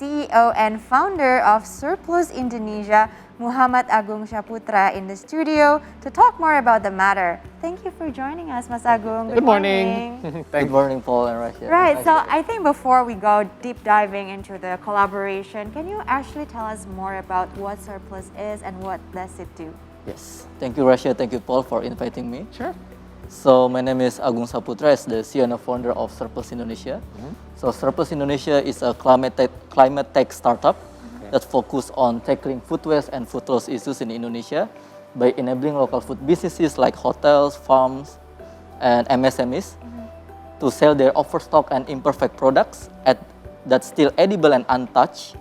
CEO and founder of Surplus Indonesia, Muhammad Agung Saputra, in the studio to talk more about the matter. Thank you for joining us, Mas Agung. Good morning. Good morning, Paul and Russia. Right, so I think before we go deep diving into the collaboration, can you actually tell us more about what Surplus is and what does it do? Yes, thank you, Russia. Thank you, Paul, for inviting me. Sure. So my name is Agung Saputra, as the CEO and founder of Surplus Indonesia. So Surplus Indonesia is a climate tech startup that focuses on tackling food waste and food loss issues in Indonesia by enabling local food businesses like hotels, farms, and MSMEs to sell their overstock and imperfect products that's still edible and untouched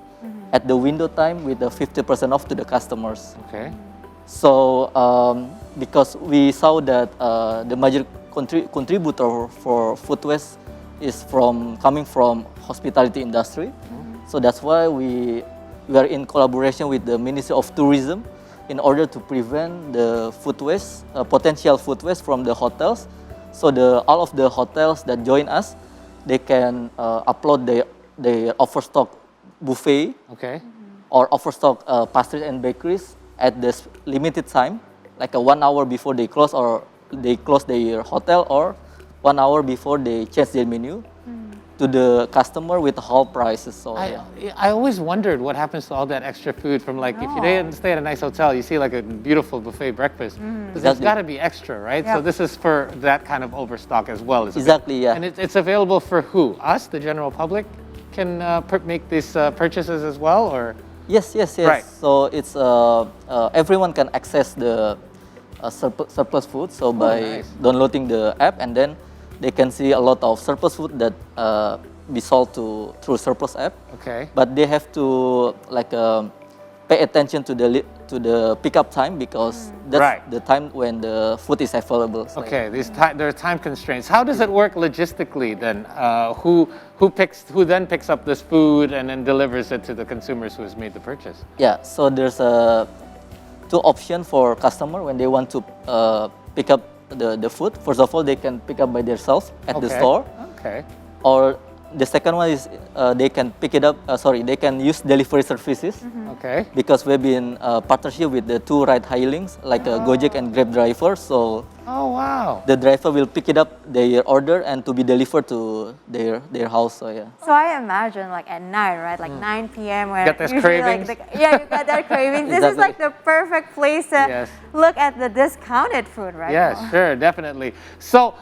at the window time with a 50% off to the customers. Okay. So because we saw that the major contributor for food waste is coming from hospitality industry. So that's why we are in collaboration with the Ministry of Tourism in order to prevent the food waste, potential food waste from the hotels. So all of the hotels that join us, they can upload their overstock buffet or overstock pastries and bakeries at this limited time, like 1 hour before they close or they close their hotel, or 1 hour before they change their menu to the customer with whole prices. So I always wondered what happens to all that extra food from, like, if you didn't stay at a nice hotel, you see like a beautiful buffet breakfast. Because it's got to be extra, right? Yeah. So this is for that kind of overstock as well. Exactly, yeah. And it's available for who? Us, the general public, can make these purchases as well, or? Yes. Right. So it's everyone can access the surplus food. So by downloading the app, and then they can see a lot of surplus food that be sold through surplus app. Okay. But they have to pay attention to the pickup time, because that's the time when the food is available. So okay, there are time constraints. How does it work logistically then? Who then picks up this food and then delivers it to the consumers who has made the purchase? Yeah, so there's two options for customer when they want to pick up the food. First of all, they can pick up by themselves at the store. Okay. Or the second one is they can pick it up. They can use delivery services. Okay. Because we've been partnership with the two ride-hailings like Gojek and Grab driver. So wow. the driver will pick it up their order and to be delivered to their house. So yeah. So I imagine like at night, right? Like 9 p.m. where Get those usually, cravings. you got that craving. This is like the perfect place to look at the discounted food, right? Yes, sure, definitely. So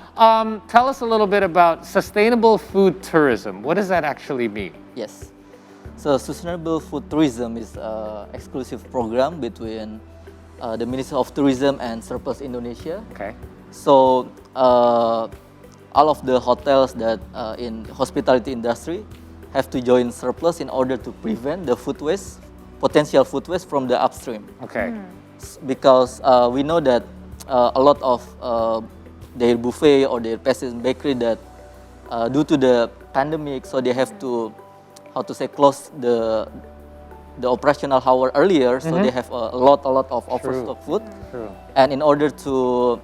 tell us a little bit about sustainable food tourism. What does that actually mean? Yes. So Sustainable Food Tourism is an exclusive program between the Ministry of Tourism and Surplus Indonesia. Okay. So all of the hotels that in hospitality industry have to join Surplus in order to prevent the food waste, potential food waste from the upstream. Okay. Because we know that a lot of their buffet or their pastries and bakery that due to the pandemic, so they have to close the operational hour earlier, so they have a lot of overstock food. True. And in order to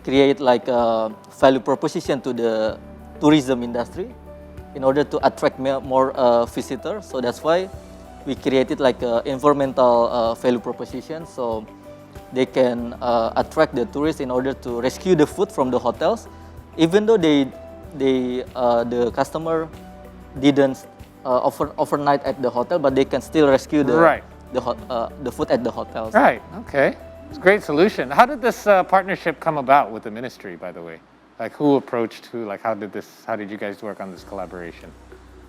create like a value proposition to the tourism industry, in order to attract more visitors, so that's why we created like a environmental value proposition, so they can attract the tourists in order to rescue the food from the hotels, even though the customer didn't overnight at the hotel, but they can still rescue the food at the hotels. Right. Okay. It's a great solution. How did this partnership come about with the ministry, by the way? Like, who approached who? Like, how did you guys work on this collaboration?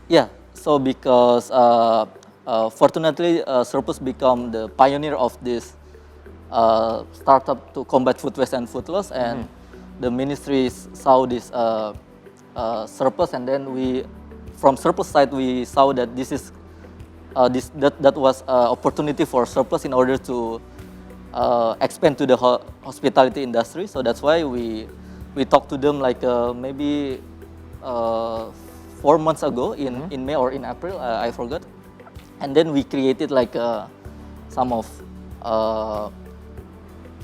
Yeah. So because fortunately, Surplus become the pioneer of this startup to combat food waste and food loss, and the ministry saw this Surplus, and then from Surplus side, we saw that that was opportunity for Surplus in order to expand to the hospitality industry. So that's why we talked to them like maybe 4 months ago in May or in April, I forgot. And then we created like some of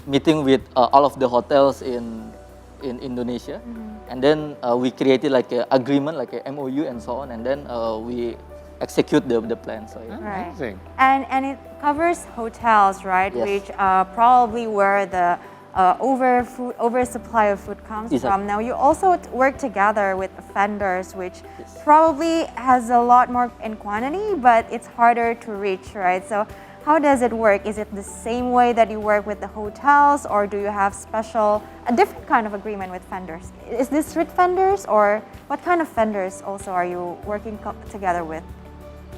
meeting with all of the hotels in Indonesia. And then we created like an agreement, like a MOU and so on. And then we execute the plan. So yeah. Right. Amazing. And it covers hotels, right? Yes. Which probably where the oversupply of food comes Exactly. from. Now you also work together with vendors, which Yes. probably has a lot more in quantity, but it's harder to reach, right? So how does it work? Is it the same way that you work with the hotels, or do you have a different kind of agreement with vendors? Is this street vendors, or what kind of vendors also are you working together with?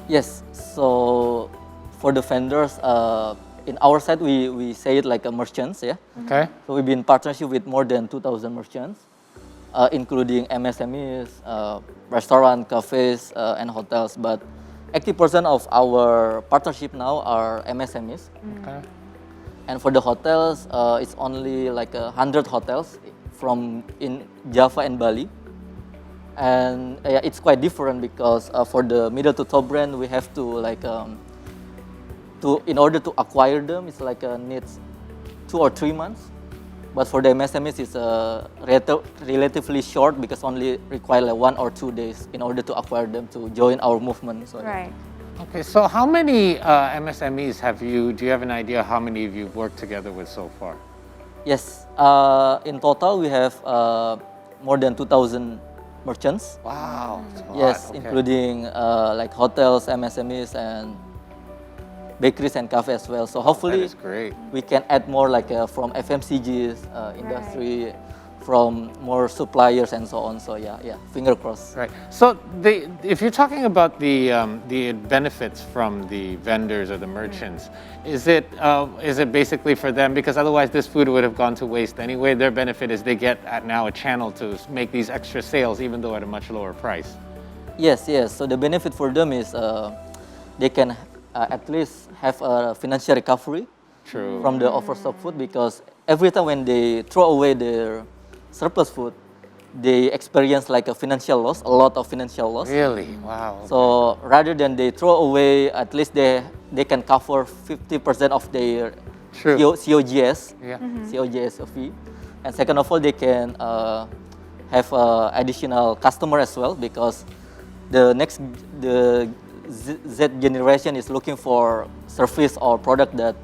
Yes. So for the vendors, in our side, we say it like a merchants, yeah. Okay. So we've been in partnership with more than 2,000 merchants, including MSMEs, restaurant, cafes, and hotels. But 80% of our partnership now are MSMEs. Okay. And for the hotels, it's only like 100 hotels from in Java and Bali. And yeah, it's quite different because for the middle to top brand, we have to like in order to acquire them, it's like needs 2 or 3 months. But for the MSMEs, it's relatively short because only require like 1 or 2 days in order to acquire them to join our movement. So yeah. Right. Okay, so how many MSMEs do you have an idea how many of you've worked together with so far? Yes, in total we have more than 2,000 merchants. Wow. That's a lot. Yes, Okay. including like hotels, MSMEs, and bakeries and cafes as well. So That hopefully is great. we can add more like from FMCGs industry, from more suppliers and so on. So yeah, finger crossed. Right. So if you're talking about the benefits from the vendors or the merchants, is it basically for them, because otherwise this food would have gone to waste anyway? Their benefit is they get now a channel to make these extra sales, even though at a much lower price. Yes. So the benefit for them is they can at least have a financial recovery True. from the overstock food, because every time when they throw away their surplus food, they experience like a lot of financial loss. Really? Wow. So rather than they throw away, at least they can cover 50% of their True. COGS, Yeah. COGS fee. And second of all, they can have additional customer as well, because the Z generation is looking for service or product that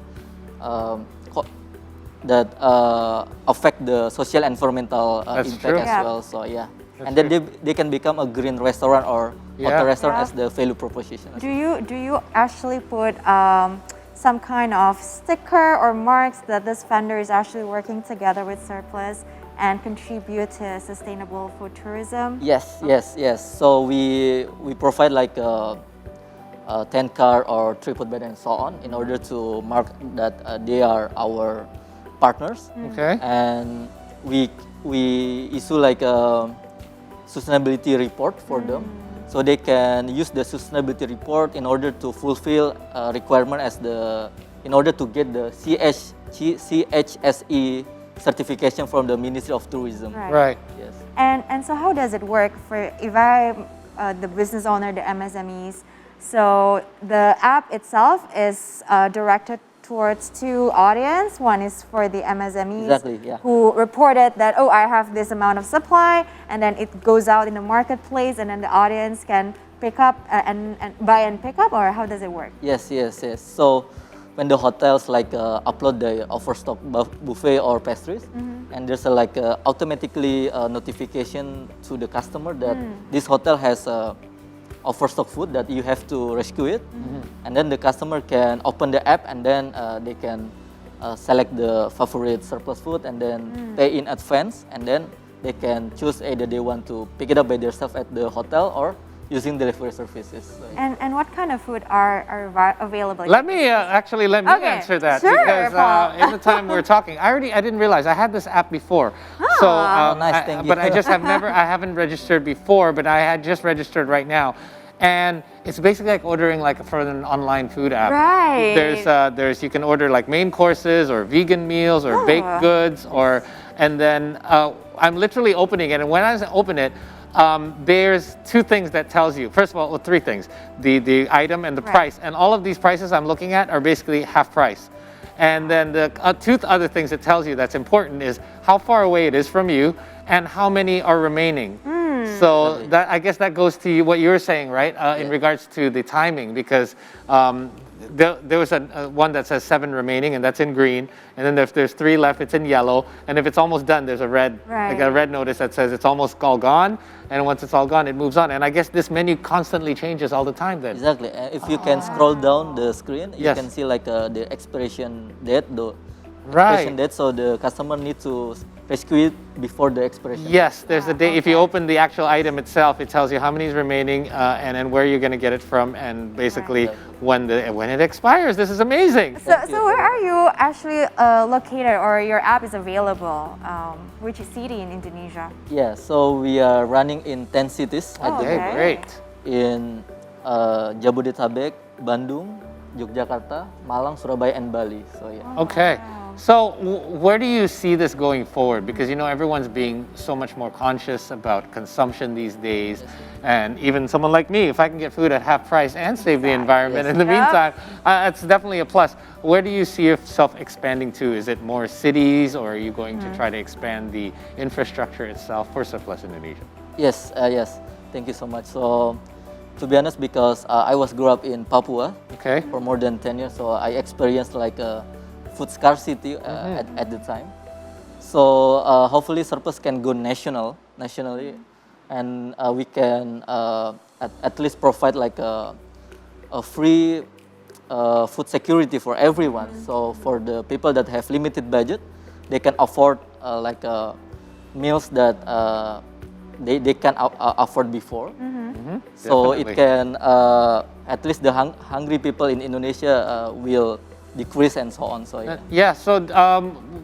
affect the social environmental That's impact true. as Yeah. well. So yeah, That's and then true. they can become a green restaurant or Yeah. hotel restaurant Yeah. as the value proposition. Do you actually put some kind of sticker or marks that this vendor is actually working together with Surplus and contribute to sustainable food tourism? Yes. So we provide like a 10 card or tripod bed and so on in order to mark that they are our partners. Okay. And we issue like a sustainability report for them, so they can use the sustainability report in order to fulfill requirement in order to get the CHSE certification from the Ministry of Tourism. Right. Yes. And so how does it work for if I'm the business owner, the MSMEs? So the app itself is directed towards 2 audience. One is for the MSMEs Exactly, yeah. who reported that, oh, I have this amount of supply, and then it goes out in the marketplace, and then the audience can pick up and buy and pick up, or how does it work? Yes. So when the hotels like upload the overstock buffet or pastries, and there's like automatically notification to the customer that this hotel has overstock food that you have to rescue it, and then the customer can open the app and then they can select the favorite surplus food and then pay in advance, and then they can choose either they want to pick it up by themselves at the hotel or using delivery services. So, yeah. And what kind of food are available? Let me Okay, answer that, sure, because Paul. in the time we're talking, I didn't realize I had this app before. So, nice, thank you. but I haven't registered before, but I had just registered right now, and it's basically like ordering for an online food app. Right. There's you can order like main courses or vegan meals or baked goods and then I'm literally opening it, and when I open it. There's 2 things that tells you. First of all, 3 things: the item and the price, and all of these prices I'm looking at are basically half price. And then the 2 other things it tells you that's important is how far away it is from you and how many are remaining. So that, I guess that goes to what you were saying, right? In regards to the timing, because there was one that says 7 remaining, and that's in green. And then if there's 3 left, it's in yellow. And if it's almost done, there's a red, like a red notice that says it's almost all gone. And once it's all gone, it moves on. And I guess this menu constantly changes all the time then. Exactly. If you can scroll down the screen, you Yes. can see like the expiration date, Right. expiration date. So the customer needs to rescue it before the expiration. Yes, there's a date. If you open the actual item itself, it tells you how many is remaining and then where you're going to get it from, and basically when it expires. This is amazing. So where are you actually located, or your app is available? Which city in Indonesia? Yeah. So we are running in 10 cities at the Okay, moment. great. In Jabodetabek, Bandung, Yogyakarta, Malang, Surabaya, and Bali. So yeah. Okay. So where do you see this going forward? Because everyone's being so much more conscious about consumption these days. And even someone like me, if I can get food at half price and save the environment in the meantime, it's definitely a plus. Where do you see yourself expanding to? Is it more cities, or are you going to try to expand the infrastructure itself for Surplus Indonesia? Yes. Yes. Thank you so much. So, to be honest, because I grew up in Papua Okay. for more than 10 years, so I experienced like food scarcity at the time. So hopefully Surplus can go nationally, and we can at least provide like a free food security for everyone. So for the people that have limited budget, they can afford like meals that they can afford before. So Definitely. it can at least the hungry people in Indonesia will decrease and so on. So yeah. Yeah. So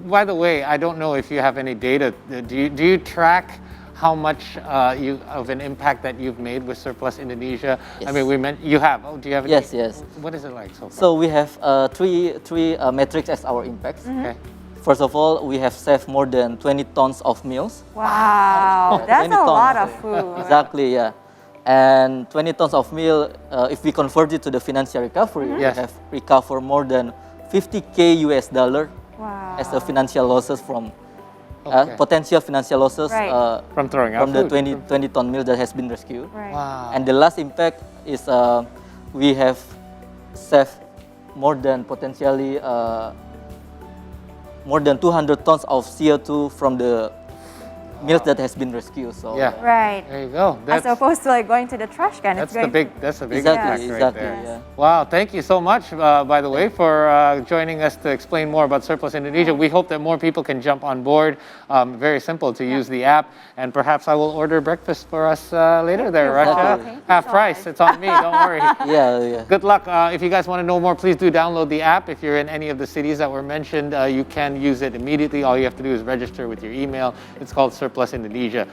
by the way, I don't know if you have any data. Do you track how much of an impact that you've made with Surplus Indonesia? Yes. I mean, you have. Oh, do you have? Any, Yes. What is it like so far? So we have three metrics as our impacts. Okay. First of all, we have saved more than 20 tons of meals. Wow, that's 20 a tons. lot of food. Exactly, yeah. And 20 tons of meal, if we convert it to the financial recovery, we Yes. have recovered more than $50K Wow. as the financial losses from Okay. potential financial losses Right. From throwing out from the food. 20 ton meal that has been rescued. Right. Wow. And the last impact is we have saved more than potentially more than 200 tons of CO2 from the meals that has been rescued. So Yeah. Right. There you go. As opposed to like going to the trash can. That's it's the going big. That's a big Exactly, impact right there. yeah. Wow, thank you so much, by the way, for joining us to explain more about Surplus Indonesia. We hope that more people can jump on board. Very simple to use the app, and perhaps I will order breakfast for us later there, you. Rasha. Thank you Half so price. much. It's on me. Don't worry. Yeah. Good luck. If you guys want to know more, please do download the app. If you're in any of the cities that were mentioned, you can use it immediately. All you have to do is register with your email. It's called Surplus Indonesia.